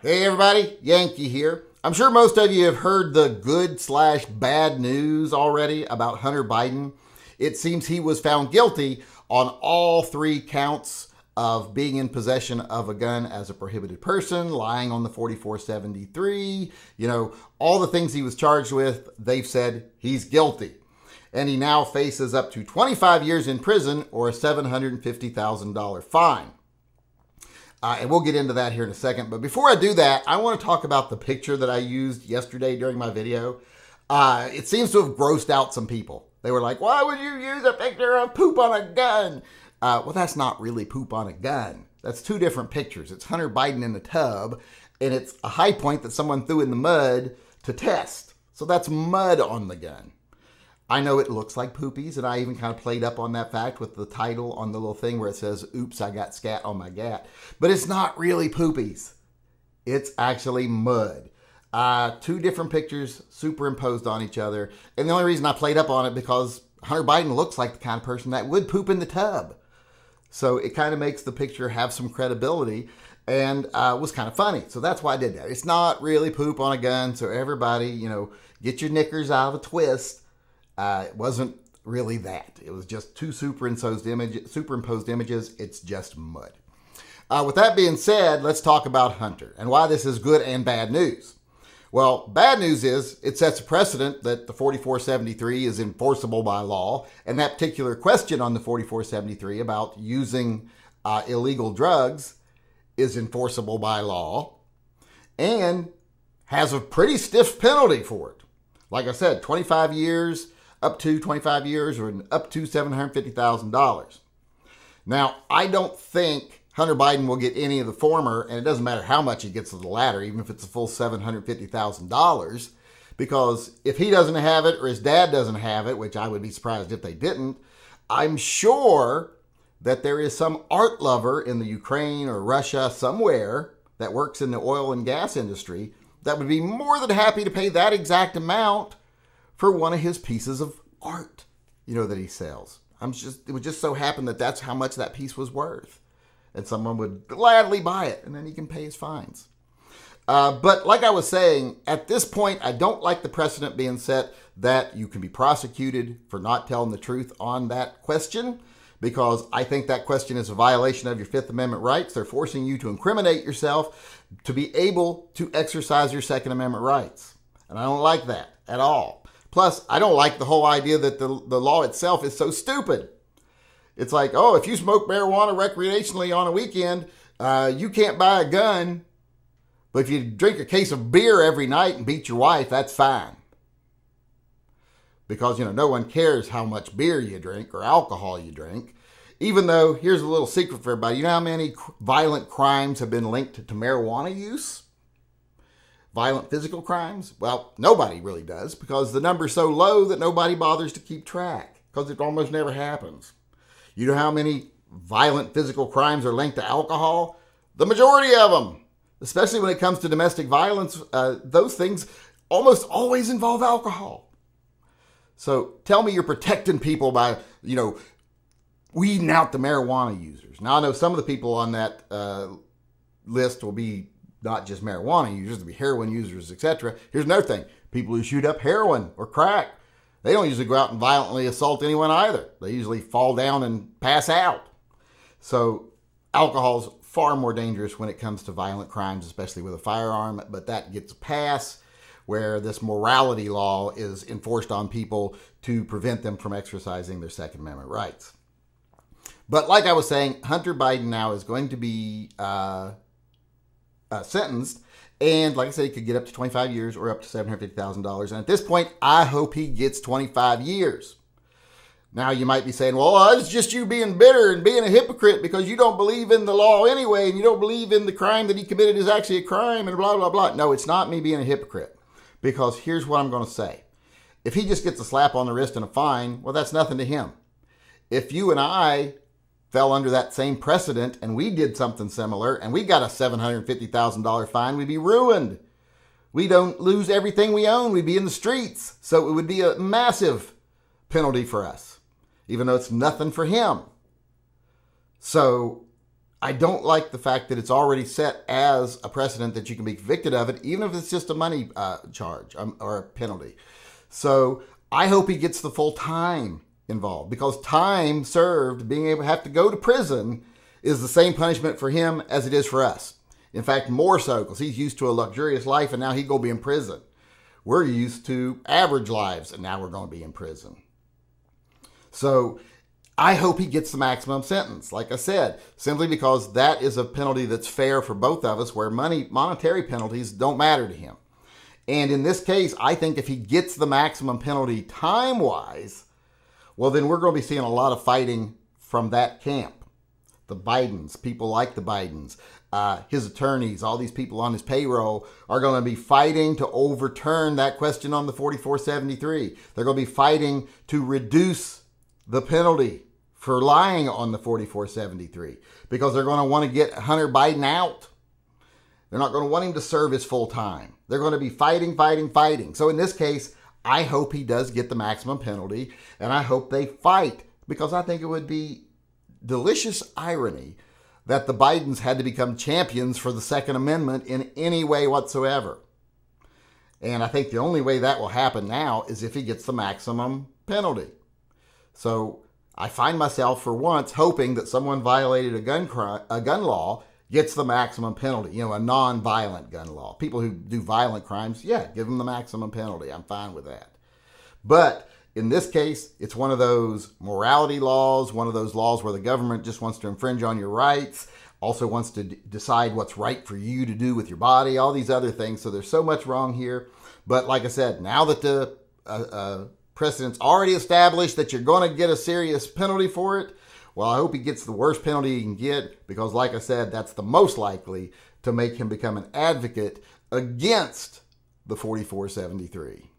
Hey everybody, Yankee here. I'm sure most of you have heard the good/bad news already about Hunter Biden. It seems he was found guilty on all 3 counts of being in possession of a gun as a prohibited person, lying on the 4473, all the things he was charged with. They've said he's guilty. And he now faces up to 25 years in prison or a $750,000 fine. And we'll get into that here in a second. But before I do that, I want to talk about the picture that I used yesterday during my video. It seems to have grossed out some people. They were like, why would you use a picture of poop on a gun? Well, that's not really poop on a gun. That's 2 different pictures. It's Hunter Biden in the tub, and it's a high point that someone threw in the mud to test. So that's mud on the gun. I know it looks like poopies, and I even kind of played up on that fact with the title on the little thing where it says, oops, I got scat on my gat. But it's not really poopies. It's actually mud. 2 different pictures superimposed on each other. And the only reason I played up on it because Hunter Biden looks like the kind of person that would poop in the tub. So it kind of makes the picture have some credibility and was kind of funny. So that's why I did that. It's not really poop on a gun. So everybody, get your knickers out of a twist. It wasn't really that. It was just 2 superimposed images. It's just mud. With that being said, let's talk about Hunter and why this is good and bad news. Well, bad news is it sets a precedent that the 4473 is enforceable by law, and that particular question on the 4473 about using illegal drugs is enforceable by law and has a pretty stiff penalty for it. Like I said, 25 years, up to 25 years, or up to $750,000. Now, I don't think Hunter Biden will get any of the former, and it doesn't matter how much he gets of the latter, even if it's a full $750,000, because if he doesn't have it or his dad doesn't have it, which I would be surprised if they didn't, I'm sure that there is some art lover in the Ukraine or Russia somewhere that works in the oil and gas industry that would be more than happy to pay that exact amount for one of his pieces of art, that he sells. It would just so happen that that's how much that piece was worth. And someone would gladly buy it, and then he can pay his fines. But like I was saying, at this point, I don't like the precedent being set that you can be prosecuted for not telling the truth on that question, because I think that question is a violation of your Fifth Amendment rights. They're forcing you to incriminate yourself to be able to exercise your Second Amendment rights. And I don't like that at all. Plus, I don't like the whole idea that the law itself is so stupid. It's like, if you smoke marijuana recreationally on a weekend, you can't buy a gun. But if you drink a case of beer every night and beat your wife, that's fine. Because, no one cares how much beer you drink or alcohol you drink. Even though, here's a little secret for everybody. You know how many violent crimes have been linked to marijuana use? Violent physical crimes? Well, nobody really does, because the number's so low that nobody bothers to keep track, because it almost never happens. You know how many violent physical crimes are linked to alcohol? The majority of them, especially when it comes to domestic violence, those things almost always involve alcohol. So tell me you're protecting people by, weeding out the marijuana users. Now, I know some of the people on that list will be not just marijuana users, they'll be heroin users, etc. Here's another thing. People who shoot up heroin or crack, they don't usually go out and violently assault anyone either. They usually fall down and pass out. So alcohol's far more dangerous when it comes to violent crimes, especially with a firearm, but that gets a pass where this morality law is enforced on people to prevent them from exercising their Second Amendment rights. But like I was saying, Hunter Biden now is going to be sentenced, and like I said, he could get up to 25 years or up to $750,000. And at this point, I hope he gets 25 years. Now, you might be saying, well, it's just you being bitter and being a hypocrite because you don't believe in the law anyway, and you don't believe in the crime that he committed is actually a crime, and blah, blah, blah. No, it's not me being a hypocrite, because here's what I'm going to say. If he just gets a slap on the wrist and a fine, well, that's nothing to him. If you and I fell under that same precedent and we did something similar and we got a $750,000 fine, we'd be ruined. We don't lose everything we own. We'd be in the streets. So it would be a massive penalty for us, even though it's nothing for him. So I don't like the fact that it's already set as a precedent that you can be convicted of it, even if it's just a money charge or a penalty. So I hope he gets the full time involved, because time served, being able to have to go to prison, is the same punishment for him as it is for us. In fact, more so, because he's used to a luxurious life and now he's going to be in prison. We're used to average lives and now we're going to be in prison. So I hope he gets the maximum sentence, like I said, simply because that is a penalty that's fair for both of us, where monetary penalties don't matter to him. And in this case, I think if he gets the maximum penalty time-wise, well, then we're going to be seeing a lot of fighting from that camp. The Bidens, people like the Bidens, his attorneys, all these people on his payroll are going to be fighting to overturn that question on the 4473. They're going to be fighting to reduce the penalty for lying on the 4473, because they're going to want to get Hunter Biden out. They're not going to want him to serve his full time. They're going to be fighting. So in this case, I hope he does get the maximum penalty, and I hope they fight, because I think it would be delicious irony that the Bidens had to become champions for the Second Amendment in any way whatsoever. And I think the only way that will happen now is if he gets the maximum penalty. So I find myself, for once, hoping that someone violated a gun law gets the maximum penalty. A non-violent gun law. People who do violent crimes, yeah, give them the maximum penalty. I'm fine with that. But in this case, it's one of those morality laws, one of those laws where the government just wants to infringe on your rights, also wants to decide what's right for you to do with your body, all these other things. So there's so much wrong here. But like I said, now that the precedent's already established that you're going to get a serious penalty for it, well, I hope he gets the worst penalty he can get, because like I said, that's the most likely to make him become an advocate against the 4473.